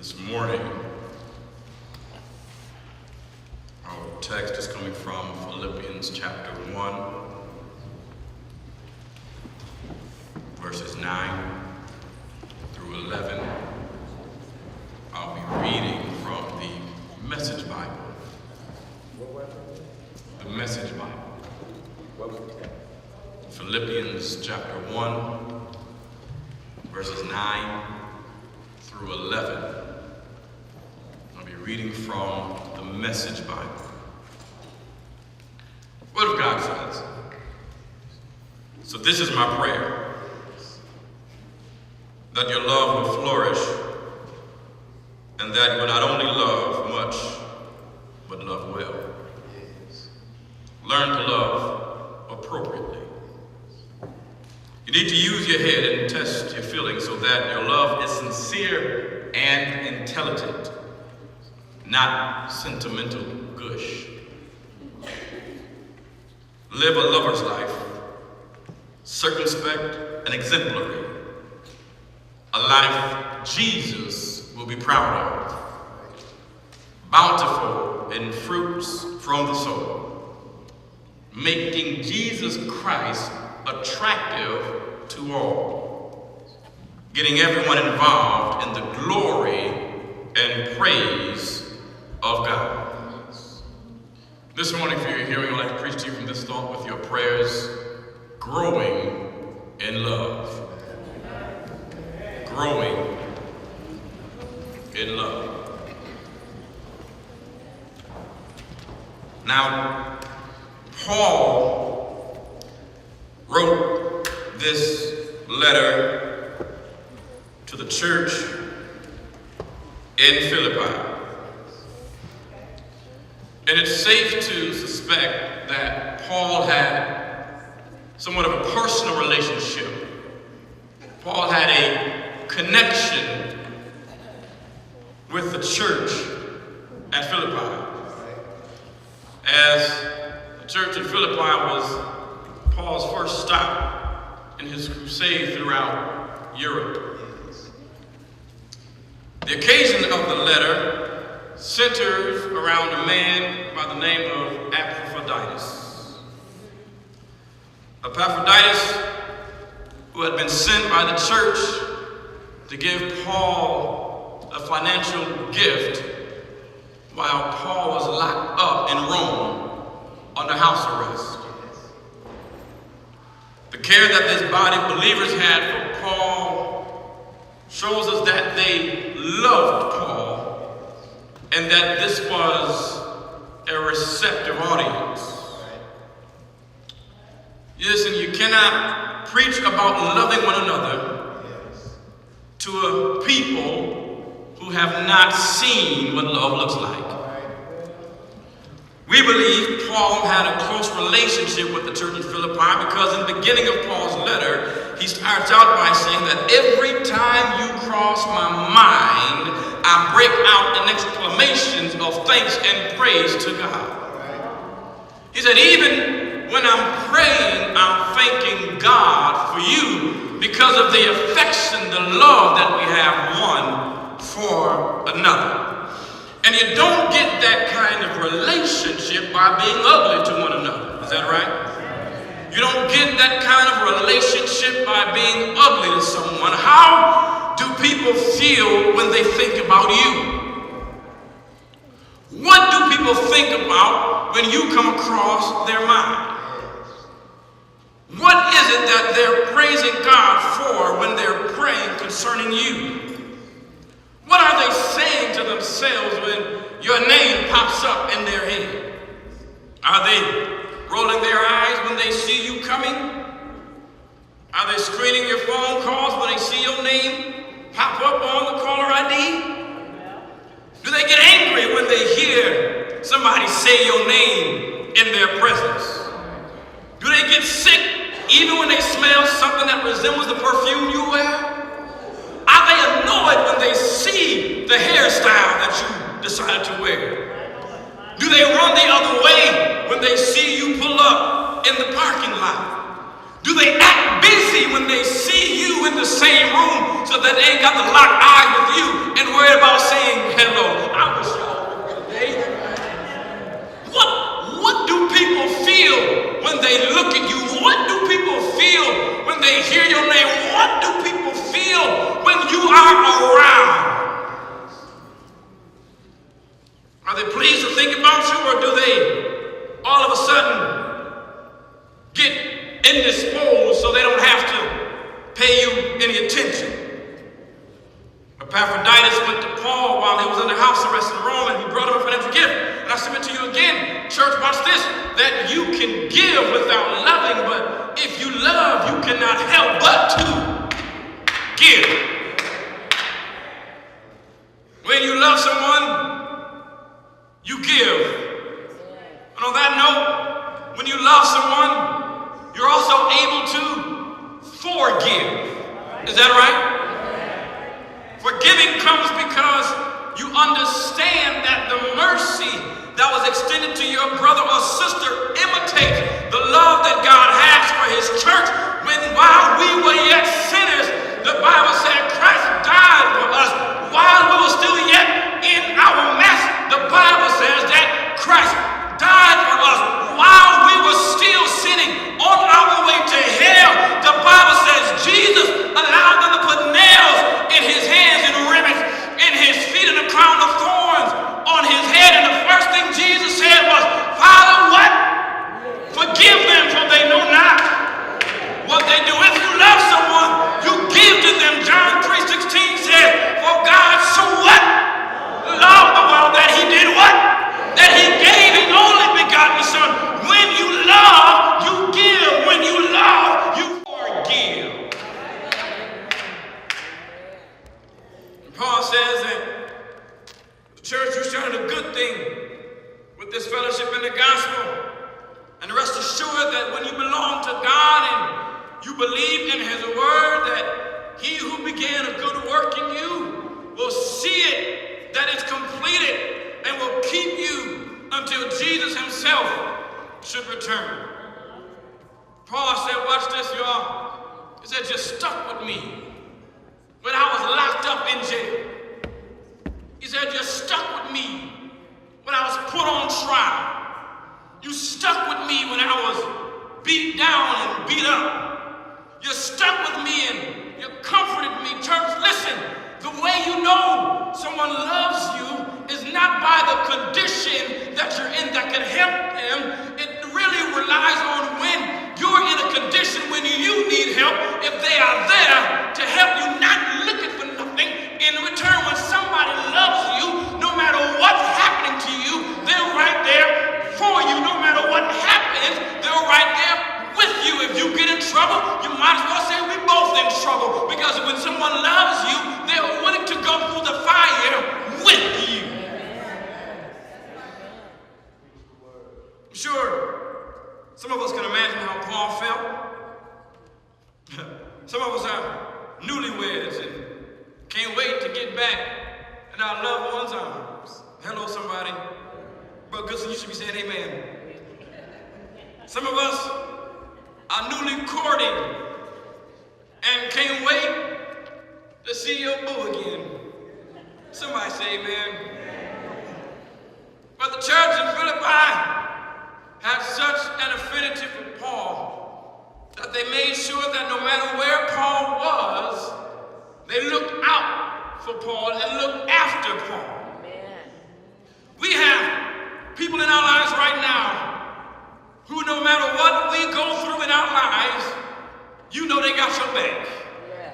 This morning, our text is coming from Philippians chapter 1, verses 9 through 11. I'll be reading from the Message Bible. The Message Bible. Philippians chapter 1, verses 9 through 11. I'll be reading from the Message Bible. Word of God says, "So this is my prayer, that your love will flourish, and that you will not only love much, but love well. Learn to love appropriately. You need to use your head and test your feelings so that your love is sincere and intelligent, not sentimental gush. Live a lover's life, circumspect and exemplary, a life Jesus will be proud of, bountiful in fruits from the soul, making Jesus Christ attractive to all, getting everyone involved in the glory and praise of God." This morning, for your hearing, I'd like to preach to you from this thought with your prayers: growing in love. Growing in love. Now, Paul wrote this letter to the church in Philippi. And it's safe to suspect that Paul had somewhat of a personal relationship. Paul had a connection with the church at Philippi, as the church in Philippi was Paul's first stop in his crusade throughout Europe. The occasion of the letter centers around a man by the name of Epaphroditus. Epaphroditus, who had been sent by the church to give Paul a financial gift while Paul was locked up in Rome under house arrest. The care that this body of believers had for Paul shows us that they loved Paul and that this was a receptive audience. Listen, you cannot preach about loving one another to a people who have not seen what love looks like. We believe Paul had a close relationship with the church in Philippi because in the beginning of Paul's letter, he starts out by saying that every time you cross my mind, I break out in exclamations of thanks and praise to God. He said, even when I'm praying, I'm thanking God for you because of the affection, the love that we have one for another. And you don't get that kind of relationship by being ugly to one another. Is that right? You don't get that kind of relationship by being ugly to someone. How do people feel when they think about you? What do people think about when you come across their mind? What is it that they're praising God for when they're praying concerning you? What are they saying to themselves when your name pops up in their head? Are they rolling their eyes when they see you coming? Are they screening your phone calls when they see your name pop up on the caller ID? Do they get angry when they hear somebody say your name in their presence? Do they get sick even when they smell something that resembles the perfume you wear? Are they annoyed when they see the hairstyle that you decided to wear? Do they run the other way when they see you pull up in the parking lot? Do they act busy when they see you in the same room so that they ain't got to lock eyes with you and worried about saying hello. I wish y'all would today. What do people feel when they look at you? What do people feel when they hear your name? What do people feel when you are around? Are they pleased to think about you, or do they all of a sudden get indisposed so they don't have to pay you any attention? Epaphroditus went to Paul while he was under house arrest in Rome, and he brought him a financial gift. And I submit to you again, church, watch this, that you can give without loving, but if you love, you cannot help but to give. When you love someone, you give. And on that note, when you love someone, you're also able to forgive. Is that right? Forgiving comes because you understand that the mercy that was extended to your brother or sister imitates the love that God has for his church. When while we were yet sinners, the Bible said Christ died for us. While we were still yet in our mess, the Bible says that Christ died for us. While we were still sinning on our way to hell, the Bible says Jesus allowed them to put nails in his hands and ribbons in his feet and a crown of thorns on his head. And the first thing Jesus said was, Father, what? Forgive them, for they know not what they do. If you love someone, you give to them. John 3:16 says, for God so what? Loved the world that he did what? That he gave his only begotten Son. When you love, you give. When you love, you forgive. And Paul says that the church, you started a good thing with this fellowship in the gospel. And rest assured that when you belong to God and you believe in his word, that he who began a good work in you will see it, that it's completed, and will keep you until Jesus himself should return. Paul said, watch this, y'all. He said, you stuck with me when I was locked up in jail. He said, you stuck with me when I was put on trial. You stuck with me when I was beat down and beat up. You stuck with me and you comforted me. Church, listen, the way you know someone loves you is not by the condition that you're in that can help them. It really relies on when you're in a condition when you need help, if they are there to help you, not looking for nothing in return. When somebody loves you, no matter what's happening to you, they're right there for you. No matter what happens, they're right there with you. If you get in trouble, you might as well say we both in trouble, because when someone loves you, they're willing to go through the fire with you. I'm sure some of us can imagine how Paul felt. Some of us are newlyweds and can't wait to get back in our loved one's arms. Hello, somebody. Brother Goodson, you should be saying amen. Some of us are newly courting and can't wait to see your boo again. Somebody say amen. But the church in Philippi had such an affinity for Paul that they made sure that no matter where Paul was, they looked out for Paul and looked after Paul. Amen. We have people in our lives right now who, no matter what we go through in our lives, you know they got your back. Yes.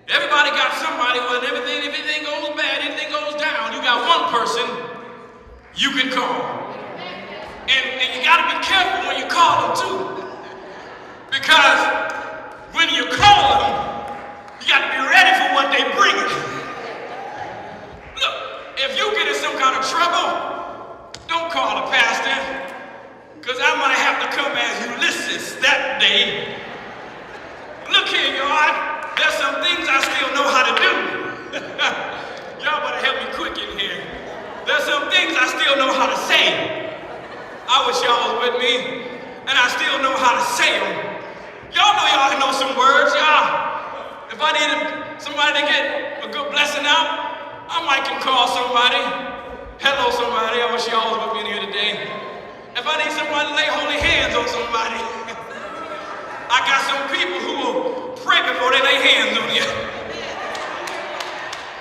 Everybody got somebody when everything, if anything goes bad, anything goes down, you got one person you can call. And you got to be careful when you call them too. Because when you call them, you got to be ready for what they bring. Look, if you get in some kind of trouble, don't call the pastor, because I'm going to have to come as Ulysses that day. Look here, y'all, there's some things I still know how to do. Y'all better help me quick in here. There's some things I still know how to say. I wish y'all was with me, and I still know how to say them. Y'all know some words, y'all. If I needed somebody to get a good blessing out, I might can call somebody. Hello, somebody. I wish y'all was with me in here today. If I need somebody to lay holy hands on somebody, I got some people who will pray before they lay hands on you.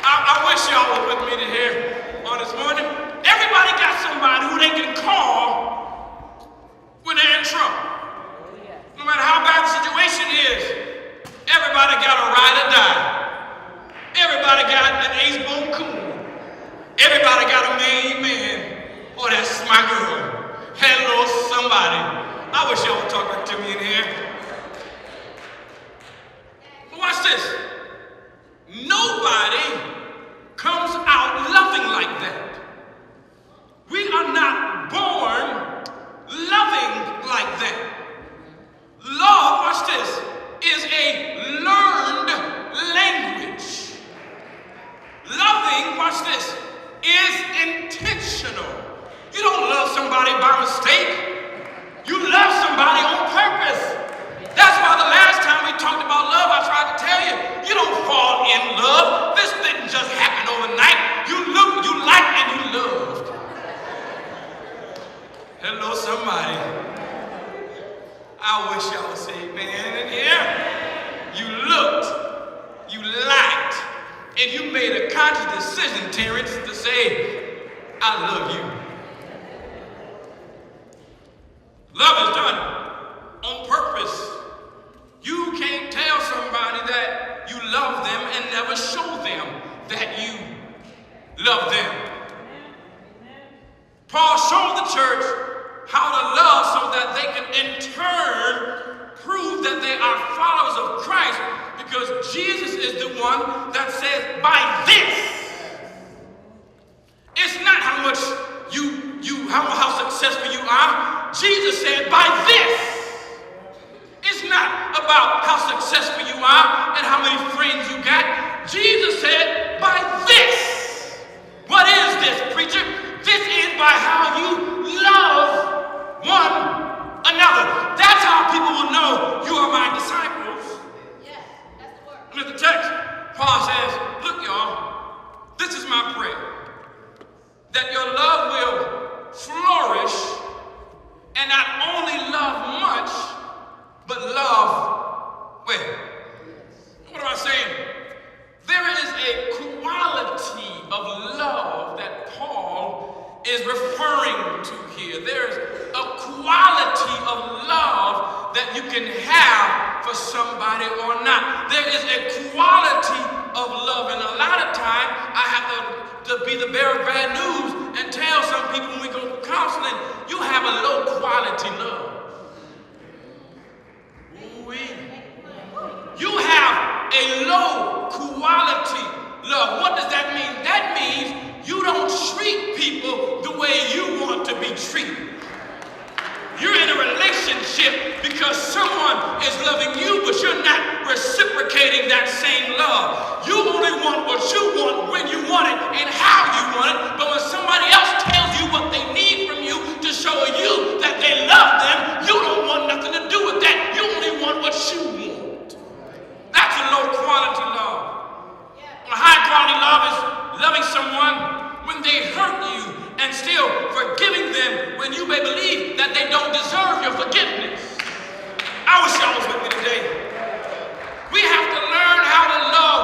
I wish y'all was with me here on this morning. Everybody got somebody who they can call when they're in trouble. No matter how bad the situation is, everybody got a ride or die. Everybody got an ace-bone coon. Everybody got a main man. Oh, that's my girl. Hello, somebody. I wish y'all would talk back to me in here. But watch this. Nobody comes out loving like that. We are not born loving like that. Love, watch this, is a learned language. Loving, watch this, is intentional. You don't love somebody by mistake. You love somebody on purpose. That's why the last time we talked about love, I tried to tell you, you don't fall in love. This didn't just happen overnight. You looked, you liked, and you loved. Hello, somebody. I wish y'all would say amen in here. You looked, you liked, and you made a conscious decision, Terrence, to say, I love you. Love is done on purpose. You can't tell somebody that you love them and never show them that you love them. Paul showed the church how to love so that they can in turn prove that they are followers of Christ, because Jesus is the one that says, by this. It's not how much how successful you are. Jesus said, by this. It's not about how successful you are and how many friends you got. Jesus said, by this. What is this, preacher? This is by how you love one another. That's how people will know you are my disciples. Yes, that's the word. Look at the text. Paul says, look, y'all, this is my prayer. That your love will flourish and not only love much, but love well. What am I saying? There is a quality of love that Paul is referring to here. There's a quality of love that you can have for somebody or not. There is a quality of love, and a lot of time I have to be the bearer of bad news and tell some people when we go to counseling, you have a low quality love. You have a low quality love. What does that mean? That means you don't treat people the way you want to be treated. You're in a relationship because someone is loving you, but you're not reciprocating that same love. You only want what you want when you want it and how you want it, but when somebody else tells you what they need from you to show you that they love them, you don't want nothing to do with that. You only want what you want. That's a low quality love. A high quality love is loving someone when they hurt you and still forgiving them when you may believe that they don't deserve your forgiveness. I wish y'all was with me today. We have to learn how to love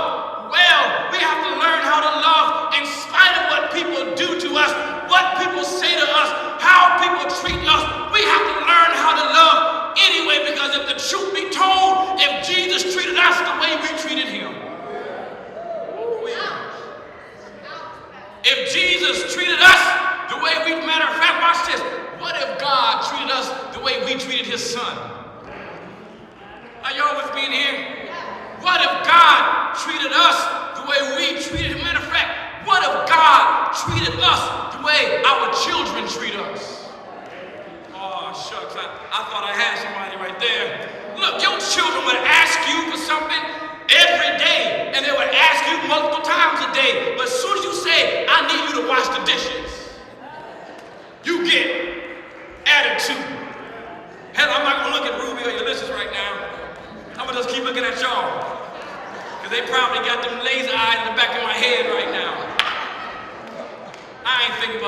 well. We have to learn how to love in spite of what people do to us, what people say to us, how people treat us. We have to learn how to love anyway, because if the truth be told, if Jesus treated us the way we treated him, if Jesus treated us the way matter of fact, watch this. What if God treated us the way we treated his son? Are y'all with me in here? What if God treated us the way we treated him? Matter of fact, what if God treated us the way our children treat us? Oh, shucks, I thought I had somebody right there. Look, your children would ask you for something every day, and they would ask you multiple times a day. But as soon as you say, I need you to wash the dishes, you get attitude. Hell, I'm not going to look at Ruby or Ulysses right now. I'm going to just keep looking at y'all, because they probably got them lazy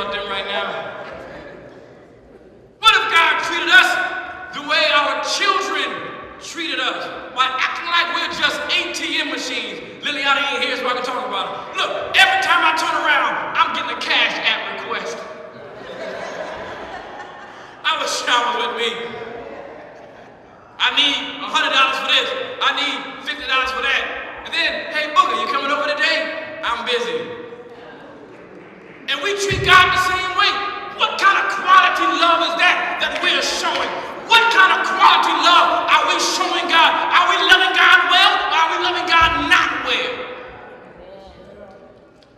about them right now. What if God treated us the way our children treated us? By acting like we're just ATM machines. Liliana ain't here so I can talk about it. Look, every time I turn around, I'm getting a Cash App request. I wish y'all was with me. I need $100 for this. I need $50 for that. And then, hey, Booker, you coming over today? I'm busy. And we treat God the same way. What kind of quality love is that we are showing? What kind of quality love are we showing God? Are we loving God well, or are we loving God not well?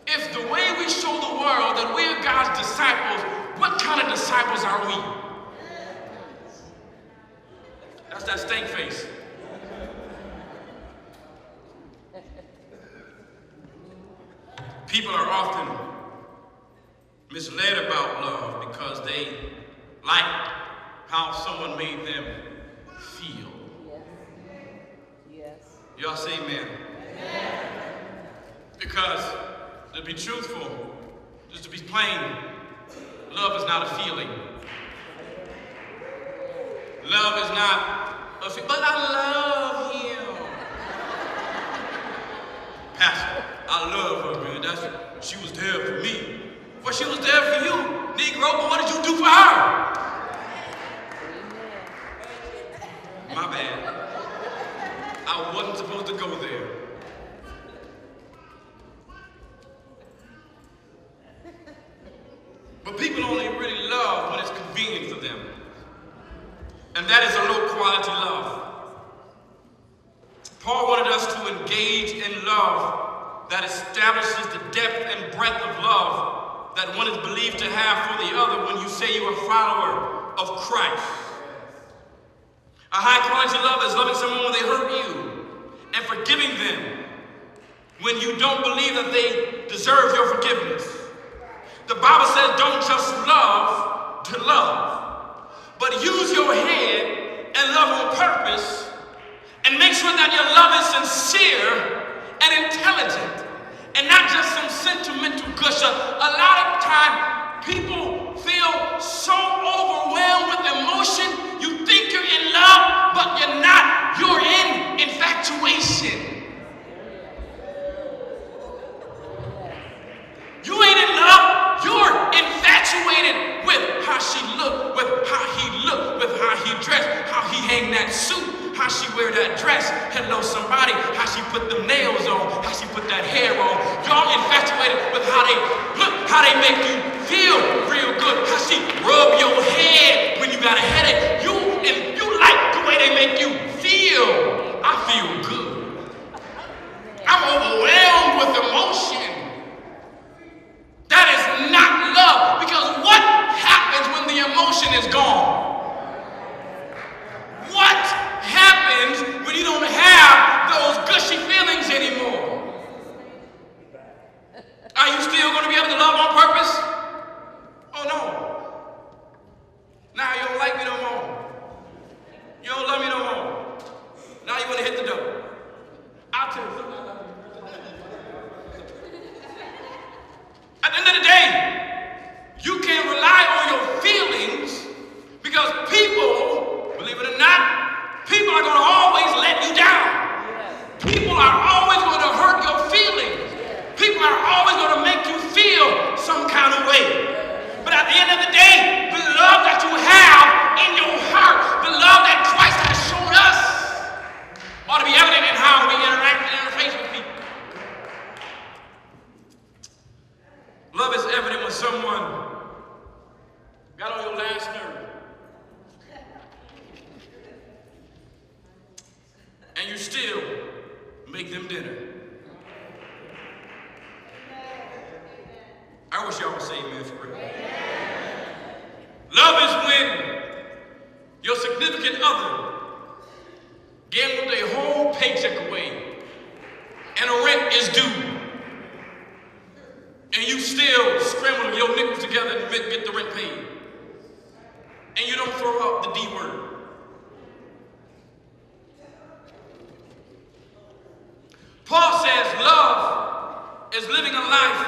If the way we show the world that we're God's disciples, what kind of disciples are we? That's that stink face. People are often misled about love because they like how someone made them feel. Yes. Y'all say amen. Amen. Because to be truthful, just to be plain, love is not a feeling. Love is not a feeling. But I love him. Pastor, I love her, man. She was there for me. Well, she was there for you, Negro, but what did you do for her? My bad. I wasn't supposed to go there. But people only really love when it's convenient for them. And that is a low quality love. Paul wanted us to engage in love that establishes the depth and breadth of love that one is believed to have for the other when you say you're a follower of Christ. A high quality love is loving someone when they hurt you and forgiving them when you don't believe that they deserve your forgiveness. The Bible says don't just love to love, but use your head and love on purpose, and make sure that your love is sincere and intelligent and not just some sentimental gush. A lot of time people feel so overwhelmed with emotion. You think you're in love, but you're not. You're in infatuation. You ain't in love. You're infatuated with how she looked, with how he looked, with how he dressed, how he hang that suit, how she wear that dress. Hello somebody, how she put them nails on, how she put that hair on. Y'all infatuated with how they look, how they make you feel real good, how she rub your head when you got a headache. You like the way they make you feel. I feel good. I'm overwhelmed with emotion. That is not love, because what happens when the emotion is gone? What happens when you don't have those gushy feelings anymore? Are you still going to be able to love on purpose? Oh no. Now you don't like me no more. You don't love me no more. Now you want to hit the door. I'll tell you something. At the end of the day, you can't rely on your feelings, because people, believe it or not, people are going to always let you down. People are always going to hurt your feelings. People are always going to make you feel some kind of way. But at the end of the day, the love that you have in your heart, the love that Christ has shown us, ought to be evident in how we interact and interface with people. Love is evident when someone got on your last nerve. And you still make them dinner. I wish y'all would say amen for real. Love is when your significant other gambled their whole paycheck away and a rent is due. And you still scramble your nickels together and get the rent paid. And you don't throw out the D word. Paul says love is living a life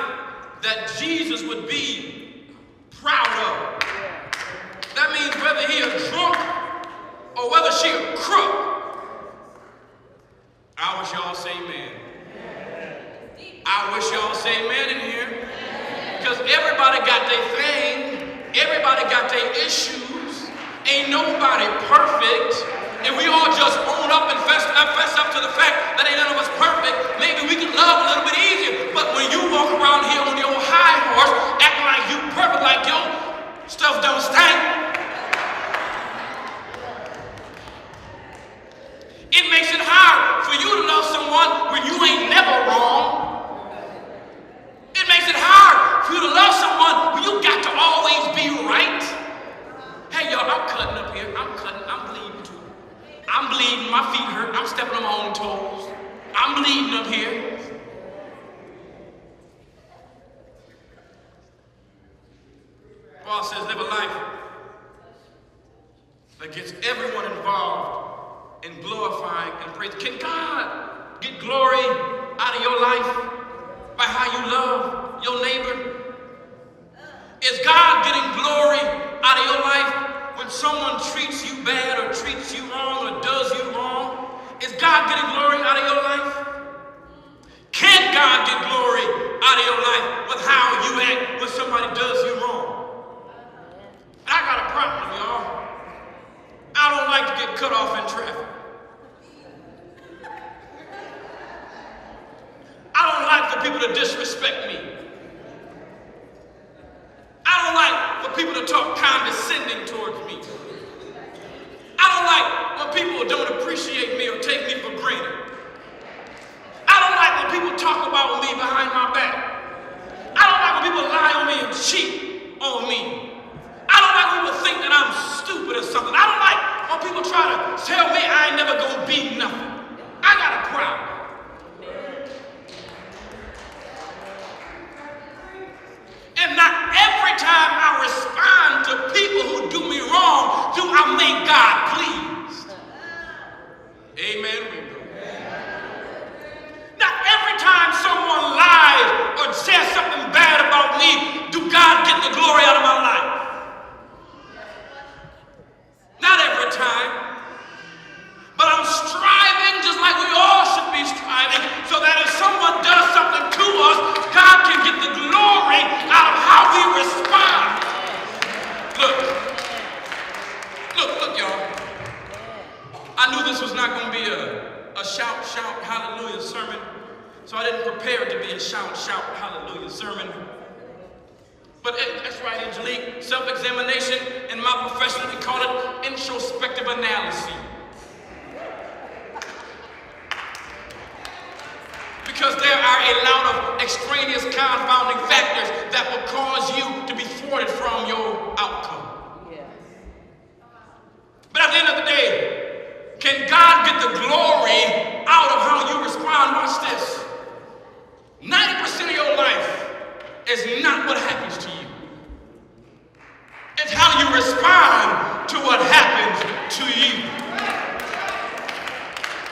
that Jesus would be proud of. That means whether he a drunk or whether she a crook. I wish y'all say amen. I wish y'all say amen in here. Because everybody got their thing. Everybody got their issues. Ain't nobody perfect. And we all just own up and fess up to the fact that ain't none of us perfect. Maybe we can love a little bit easier. But when you walk around here on your high horse, acting like you perfect, like your stuff don't stink, it makes it hard for you to love someone when you ain't never wrong. It makes it hard for you to love someone when you got to always be right. Hey, y'all, I'm cutting up here. I'm bleeding too. I'm bleeding. My feet hurt. I'm stepping on my own toes. I'm bleeding up here. Paul says, live a life that gets everyone involved in glorifying and praising. Can God get glory out of your life by how you love your neighbor? Is God getting glory out of your life when someone treats you bad or treats you wrong or does you wrong? Is God getting glory out of your life? Can God get glory out of your life with how you act when somebody does you wrong? I got a problem, y'all. I don't like to get cut off in traffic. I don't like for people to disrespect me. I don't like for people to talk condescending towards me. I don't like when people don't appreciate me or take me for granted. I don't like when people talk about me behind my back. I don't like when people lie on me and cheat on me. I don't like when people think that I'm stupid or something. I don't like when people try to tell me I ain't never gonna be nothing. I got a problem. And not every time I respond to people who do me wrong do I make God pleased. Amen, Wingo. Not every time someone lies or says something bad about me do God get the glory out of my life. Not every time. But I'm striving just like we all should be striving so that if someone does something to us, God can get the glory out of how we respond. Look, y'all. I knew this was not going to be a shout, hallelujah sermon, so I didn't prepare it to be a shout, hallelujah sermon. But that's right, Angelique, self-examination. In my profession, we call it introspective analysis. Because there are a lot of extraneous confounding factors that will cause you to be thwarted from your outcome. Yes. But at the end of the day, can God get the glory out of how you respond? Watch this. 90% of your life is not what happens to you. It's how you respond to what happens to you.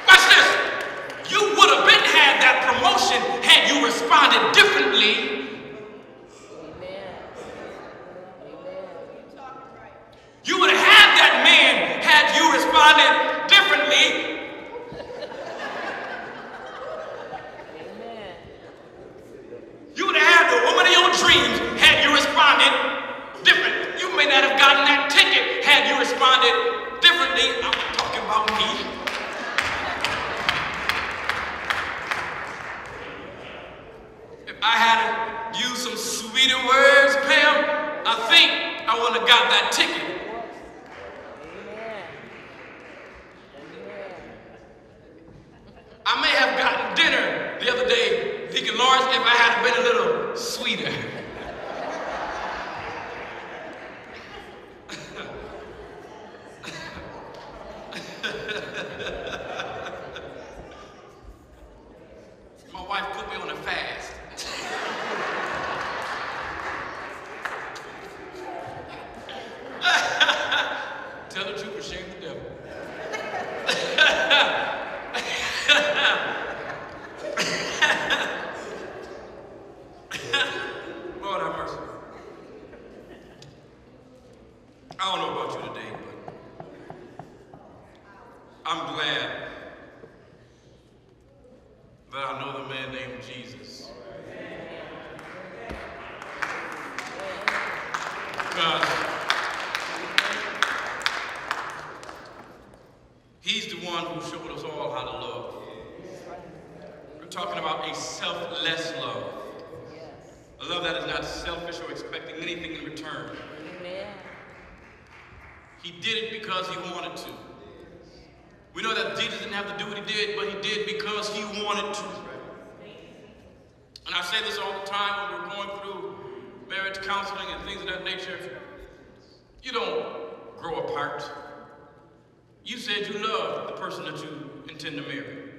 Watch this. You would have been had that promotion had you responded differently. Amen. You would have had that man had you responded differently. Amen. You would have had the woman of your dreams had you responded different. You may not have gotten that ticket had you responded differently. I'm talking about me. I had to use some sweeter words, Pam, I think I wouldn't have got that ticket. I may have gotten dinner the other day, Deacon Lawrence, if I had been a little sweeter. My wife put me on a fast. Tell the truth or shame the devil. I don't know about you today, but I'm glad that I know the man named Jesus. Because he's the one who showed us all how to love. We're talking about a selfless love. A love that is not selfish or expecting anything in return. He did it because he wanted to. We know that Jesus didn't have to do what he did, but he did because he wanted to. And I say this all the time when we're going through marriage counseling and things of that nature. You don't grow apart. You said you love the person that you intend to marry.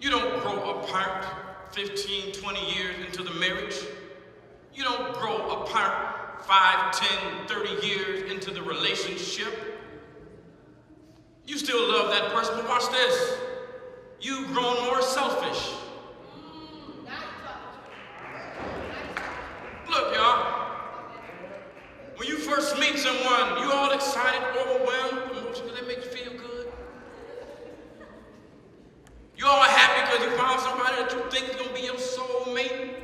You don't grow apart 15, 20 years into the marriage. You don't grow apart 5, 10, 30 years into the relationship. You still love that person, but watch this. You've grown more selfish. Look, y'all. When you first meet someone, you all excited, overwhelmed, emotional, they make you feel good. You all happy because you found somebody that you think is going to be your soulmate.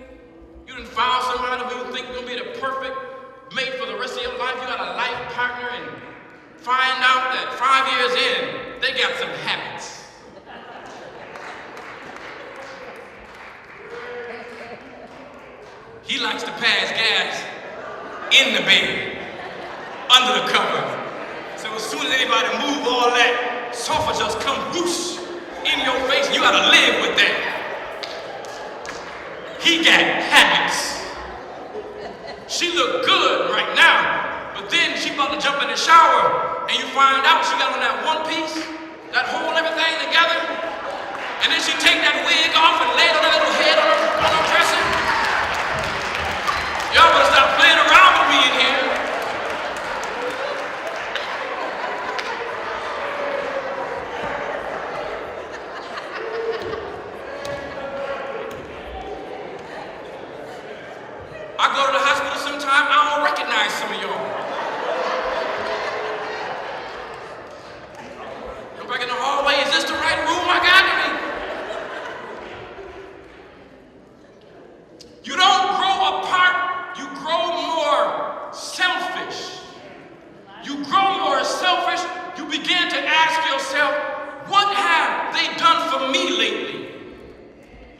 You done found somebody who you think is going to be the perfect mate for the rest of your life. You got a life partner and find out that 5 years in, they got some habits. He likes to pass gas in the bed, under the cover. So as soon as anybody move, all that sulfur just come whoosh in your face. You gotta live with that. He got habits. She look good right now, but then she about to jump in the shower and you find out she got on that one piece that hold everything together, and then she take that wig off and lay it on her little head on her dresser. Y'all better stop playing around with me in here. I go to the hospital sometime, I don't recognize some of y'all. Go back in the hallway, is this the right room I got to be? You don't grow apart, you grow more selfish. You grow more selfish, you begin to ask yourself, what have they done for me lately?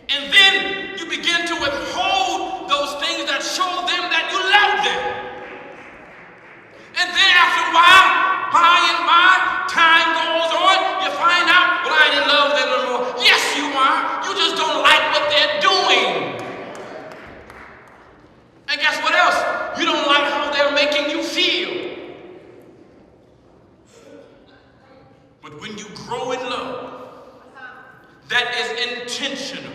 And then you begin to withhold those things that show them that you love them. And then after a while, by and by, time goes on, you find out, well, I didn't love them no more. Yes, you are. You just don't like what they're doing. And guess what else? You don't like how they're making you feel. But when you grow in love, that is intentional.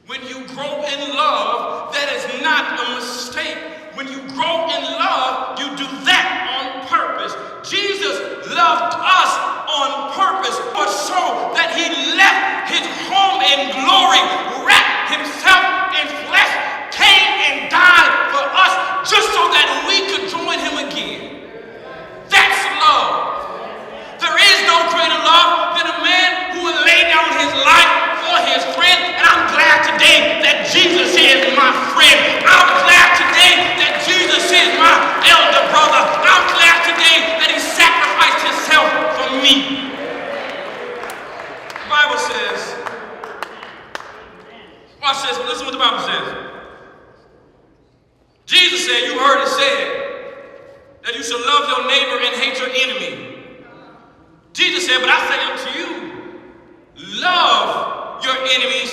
When you grow in love, that is not a mistake. When you grow in love, you do that on purpose. Jesus loved us on purpose, but so that he left his home in glory, wrapped himself in flesh, came and died for us just so that we could join him again. That's love. There is no greater love than a man who will lay down his life for his friend, and I'm glad today that Jesus is my friend. I'm glad today that Jesus is my elder brother. I'm glad today that he sacrificed himself for me. The Bible says, watch this, listen what the Bible says. Jesus said, you heard it said, that you should love your neighbor and hate your enemy. Jesus said, but I say unto you, love your enemies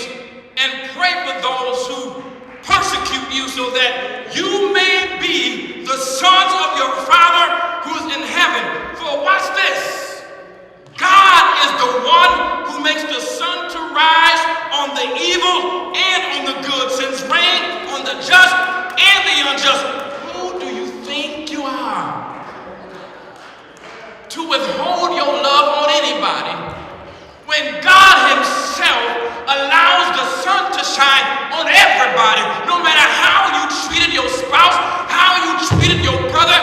and pray for those who persecute you, so that you may be the sons of your Father who is in heaven. For watch this, God is the one who makes the sun to rise on the evil and on the good, sends rain on the just and the unjust. Who do you think you are to withhold your love on anybody, when God himself allows the sun to shine on everybody, no matter how you treated your spouse, how you treated your brother,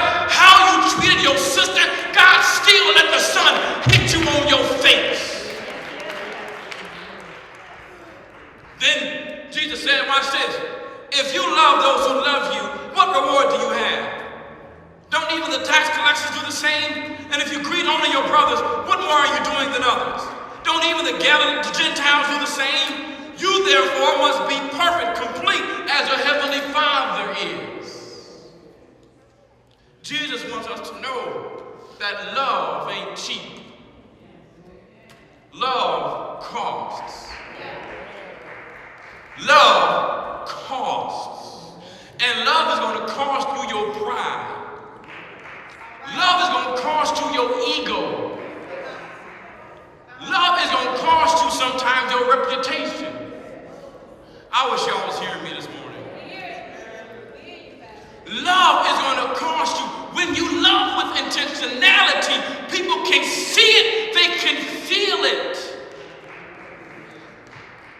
then Jesus said, watch this, if you love those who love you, what reward do you have? Don't even the tax collectors do the same? And if you greet only your brothers, what more are you doing than others? Don't even the Gentiles do the same? You therefore must be perfect, complete, as your heavenly Father is. Jesus wants us to know that love ain't cheap. Love costs. Love costs. And love is going to cost you your pride. Love is going to cost you your ego. Love is going to cost you sometimes your reputation. I wish y'all was hearing me this morning. Love is going to cost you. When you love with intentionality, people can see it, they can feel it.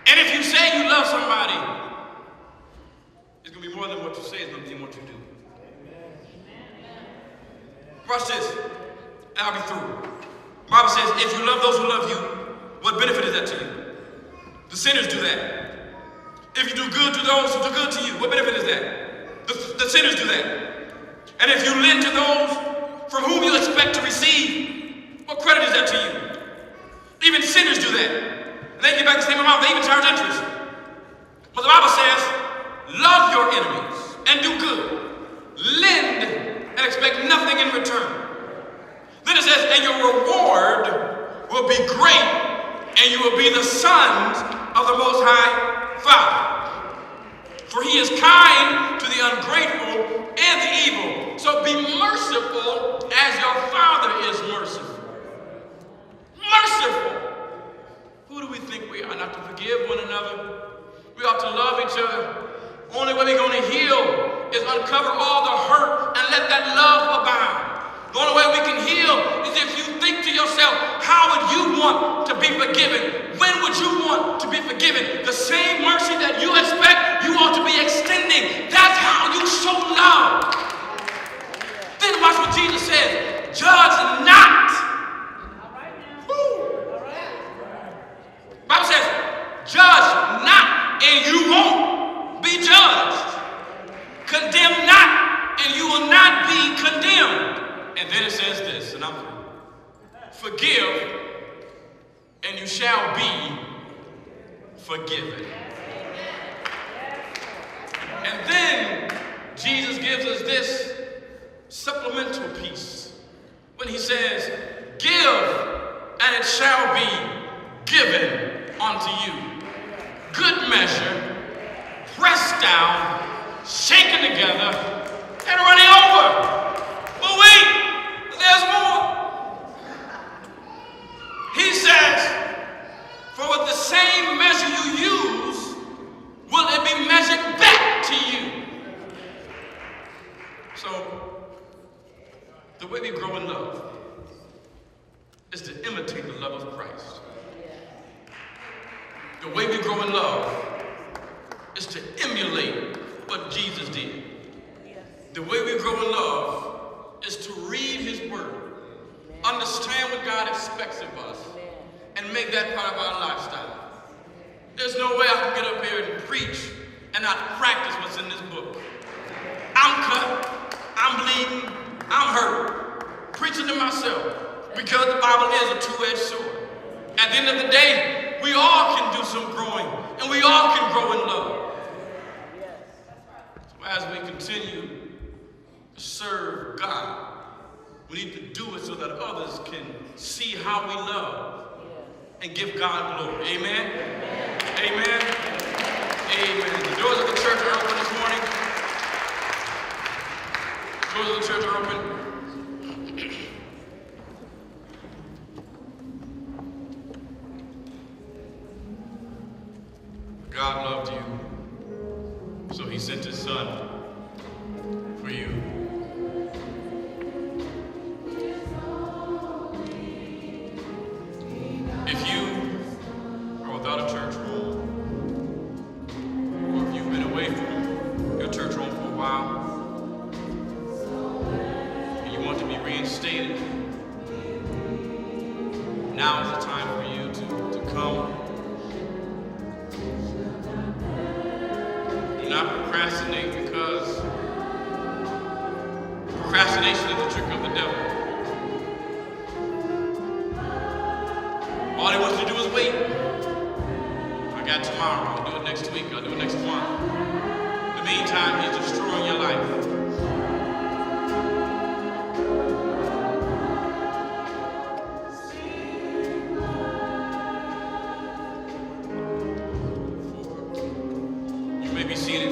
And if you say you love somebody, it's going to be more than what you say, it's going to be what you do. Watch this, and I'll be through. The Bible says, if you love those who love you, what benefit is that to you? The sinners do that. If you do good to those who do good to you, what benefit is that? The sinners do that. And if you lend to those from whom you expect to receive, what credit is that to you? Even sinners do that. And they get back the same amount, they even charge interest. But the Bible says, love your enemies and do good. Lend and expect nothing in return. Then it says, and your reward will be great, and you will be the sons of the Most High Father. For he is kind to the ungrateful and the evil. So be merciful as your Father is merciful. Merciful. Who do we think we are not to forgive one another? We ought to love each other. Only way we're going to heal is uncover all the hurt and let that love abound. The only way we can heal is if you think to yourself, how would you want to be forgiven? When would you want to be forgiven? The same mercy that you expect, you ought to be extending. That's how you show love. Then watch what Jesus says, judge not. Bible says, judge not, and you won't be judged. Condemn not, and you will not be condemned. And then it says this, and I'm through. Forgive, and you shall be forgiven. And then Jesus gives us this supplemental piece when he says, give, and it shall be given unto you. Good measure, pressed down, shaken together, and running over. But wait, there's more. He says, for with the same measure you use, will it be measured back to you. So, the way we grow in love is to imitate the love of Christ. The way we grow in love is to emulate what Jesus did. The way we grow in love is to read his word, understand what God expects of us, and make that part of our lifestyle. There's no way I can get up here and preach and not practice what's in this book. I'm cut, I'm bleeding, I'm hurt, preaching to myself, because the Bible is a two-edged sword. At the end of the day, we all can do some growing, and we all can grow in love. So as we continue to serve God, we need to do it so that others can see how we love and give God glory. Amen? Amen? Amen. The doors of the church are open this morning. The doors of the church are open. God loved you, so he sent his son for you. If you are without a church home, or if you've been away from your church home for a while, and you want to be reinstated, now is the time for you to come not procrastinate, because procrastination is the trick of the devil. All he wants you to do is wait. I got tomorrow. I'll do it next week. I'll do it next month. In the meantime, he's destroying your life. You may be seated.